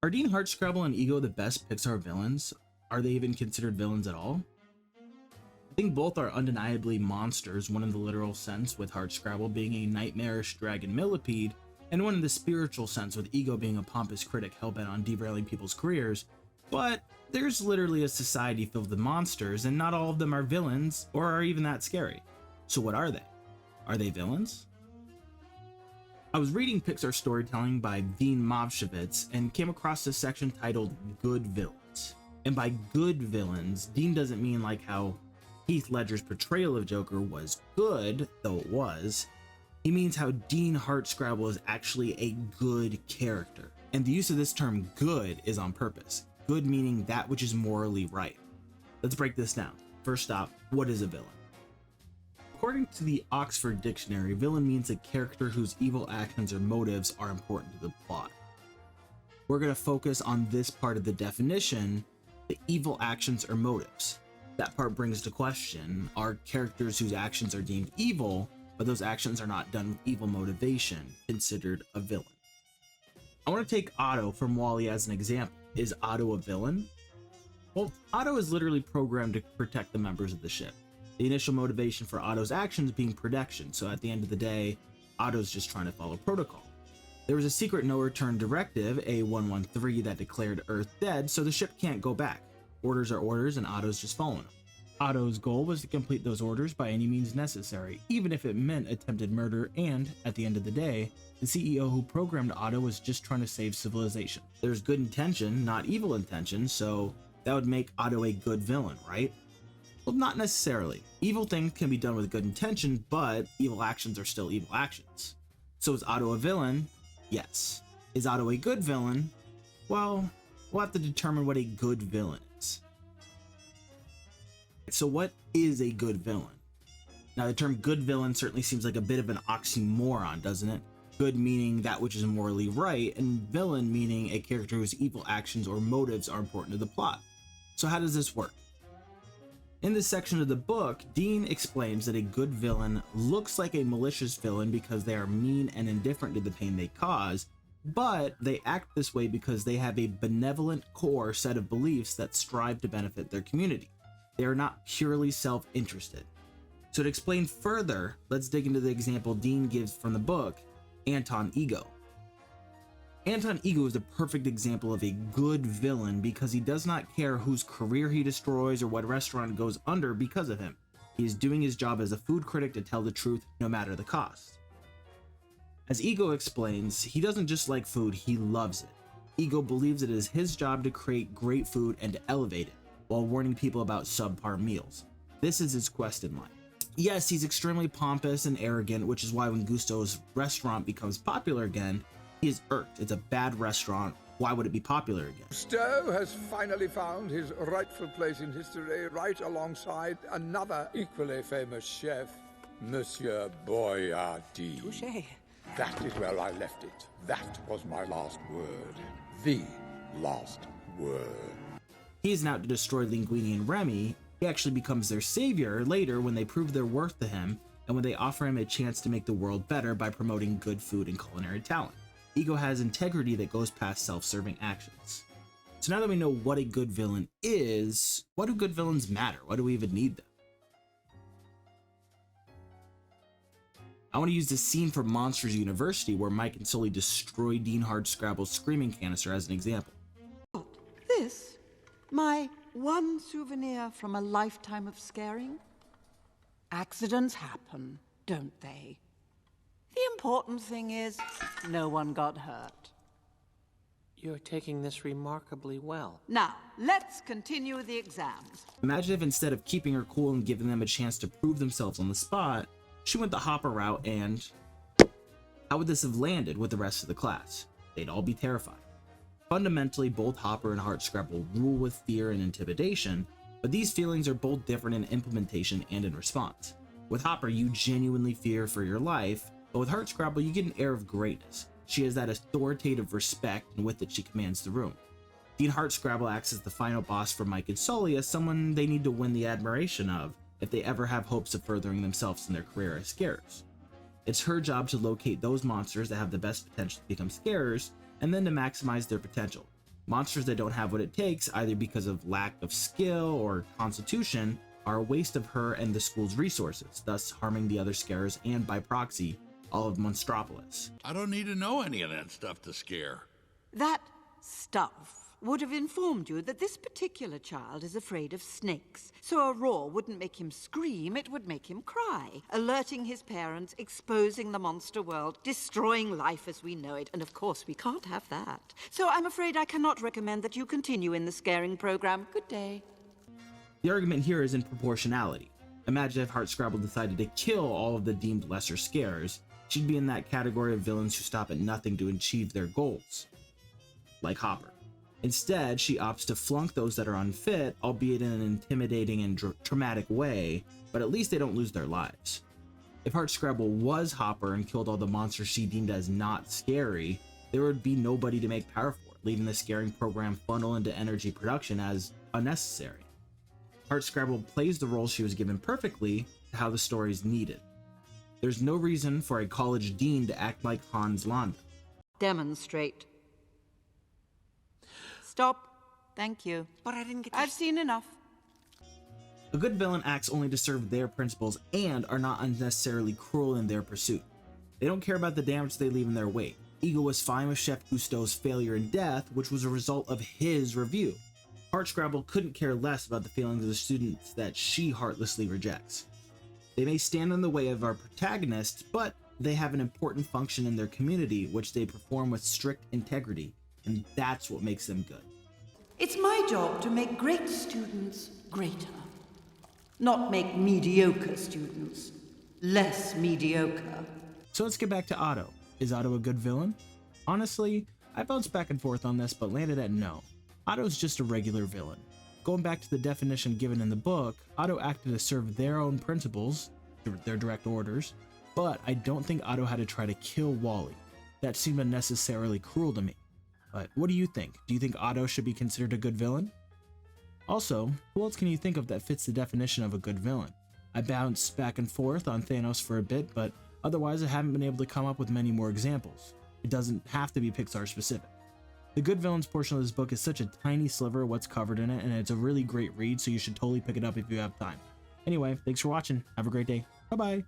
Are Dean, Hardscrabble, and Ego the best Pixar villains? Are they even considered villains at all? I think both are undeniably monsters, one in the literal sense with Hardscrabble being a nightmarish dragon millipede, and one in the spiritual sense with Ego being a pompous critic hellbent on derailing people's careers. But there's literally a society filled with monsters, and not all of them are villains or are even that scary. So what are they? Are they villains? I was reading PIXAR Storytelling by Dean Movshovitz and came across this section titled Good Villains. And by good villains, Dean doesn't mean like how Heath Ledger's portrayal of Joker was good, though it was. He means how Dean Hardscrabble is actually a good character. And the use of this term good is on purpose. Good meaning that which is morally right. Let's break this down. First off, what is a villain? According to the Oxford Dictionary, villain means a character whose evil actions or motives are important to the plot. We're going to focus on this part of the definition, the evil actions or motives. That part brings to question, are characters whose actions are deemed evil, but those actions are not done with evil motivation, considered a villain? I want to take Otto from WALL-E as an example. Is Otto a villain? Well, Otto is literally programmed to protect the members of the ship. The initial motivation for Otto's actions being protection, so at the end of the day, Otto's just trying to follow protocol. There was a secret no-return directive, A113, that declared Earth dead, so the ship can't go back. Orders are orders, and Otto's just following them. Otto's goal was to complete those orders by any means necessary, even if it meant attempted murder, and, at the end of the day, the CEO who programmed Otto was just trying to save civilization. There's good intention, not evil intention, so that would make Otto a good villain, right? Well, not necessarily. Evil things can be done with good intention, but evil actions are still evil actions. So is Otto a villain? Yes. Is Otto a good villain? Well, we'll have to determine what a good villain is. So what is a good villain? Now, the term good villain certainly seems like a bit of an oxymoron, doesn't it? Good meaning that which is morally right, and villain meaning a character whose evil actions or motives are important to the plot. So how does this work? In this section of the book, Dean explains that a good villain looks like a malicious villain because they are mean and indifferent to the pain they cause, but they act this way because they have a benevolent core set of beliefs that strive to benefit their community. They are not purely self-interested. So to explain further, let's dig into the example Dean gives from the book, Anton Ego. Anton Ego is a perfect example of a good villain because he does not care whose career he destroys or what restaurant goes under because of him. He is doing his job as a food critic to tell the truth no matter the cost. As Ego explains, he doesn't just like food, he loves it. Ego believes it is his job to create great food and to elevate it, while warning people about subpar meals. This is his quest in life. Yes, he's extremely pompous and arrogant, which is why when Gusteau's restaurant becomes popular again, he is irked. It's a bad restaurant. Why would it be popular again? Gusteau has finally found his rightful place in history, right alongside another equally famous chef, Monsieur Boyardee. Touché. That is where I left it. That was my last word. The last word. He isn't out to destroy Linguini and Remy. He actually becomes their savior later when they prove their worth to him and when they offer him a chance to make the world better by promoting good food and culinary talent. Ego has integrity that goes past self-serving actions. So now that we know what a good villain is, what do good villains matter? Why do we even need them? I want to use this scene from Monsters University where Mike and Sully destroy Dean Hardscrabble's screaming canister as an example. This? My one souvenir from a lifetime of scaring? Accidents happen, don't they? The important thing is, no one got hurt. You're taking this remarkably well. Now, let's continue with the exams. Imagine if instead of keeping her cool and giving them a chance to prove themselves on the spot, she went the Hopper route and... how would this have landed with the rest of the class? They'd all be terrified. Fundamentally, both Hopper and Hardscrabble rule with fear and intimidation, but these feelings are both different in implementation and in response. With Hopper, you genuinely fear for your life, but with Hardscrabble, you get an air of greatness. She has that authoritative respect, and with it, she commands the room. Dean Hardscrabble acts as the final boss for Mike and Sully as someone they need to win the admiration of if they ever have hopes of furthering themselves in their career as scarers. It's her job to locate those monsters that have the best potential to become scarers, and then to maximize their potential. Monsters that don't have what it takes, either because of lack of skill or constitution, are a waste of her and the school's resources, thus harming the other scarers and, by proxy, all of Monstropolis. I don't need to know any of that stuff to scare. That stuff would have informed you that this particular child is afraid of snakes. So a roar wouldn't make him scream, it would make him cry, alerting his parents, exposing the monster world, destroying life as we know it, and of course we can't have that. So I'm afraid I cannot recommend that you continue in the scaring program. Good day. The argument here is in proportionality. Imagine if Hardscrabble decided to kill all of the deemed lesser scarers. She'd be in that category of villains who stop at nothing to achieve their goals, like Hopper. Instead, she opts to flunk those that are unfit, albeit in an intimidating and traumatic way, but at least they don't lose their lives. If Hardscrabble was Hopper and killed all the monsters she deemed as not scary, there would be nobody to make power for it, leaving the scaring program funnel into energy production as unnecessary. Hardscrabble plays the role she was given perfectly to how the story's needed. There's no reason for a college dean to act like Hans Landa. Demonstrate. Stop. Thank you. But I didn't get to... I've seen enough. A good villain acts only to serve their principles and are not unnecessarily cruel in their pursuit. They don't care about the damage they leave in their wake. Ego was fine with Chef Cousteau's failure and death, which was a result of his review. Hardscrabble couldn't care less about the feelings of the students that she heartlessly rejects. They may stand in the way of our protagonists, but they have an important function in their community, which they perform with strict integrity, and that's what makes them good. It's my job to make great students greater, not make mediocre students less mediocre. So let's get back to Otto. Is Otto a good villain? Honestly, I bounced back and forth on this, but landed at no. Otto's just a regular villain. Going back to the definition given in the book, Otto acted to serve their own principles, their direct orders, but I don't think Otto had to try to kill Wally. That seemed unnecessarily cruel to me. But what do you think? Do you think Otto should be considered a good villain? Also, who else can you think of that fits the definition of a good villain? I bounced back and forth on Thanos for a bit, but otherwise I haven't been able to come up with many more examples. It doesn't have to be Pixar specific. The good villains portion of this book is such a tiny sliver of what's covered in it, and it's a really great read, so you should totally pick it up if you have time. Anyway, thanks for watching. Have a great day. Bye-bye.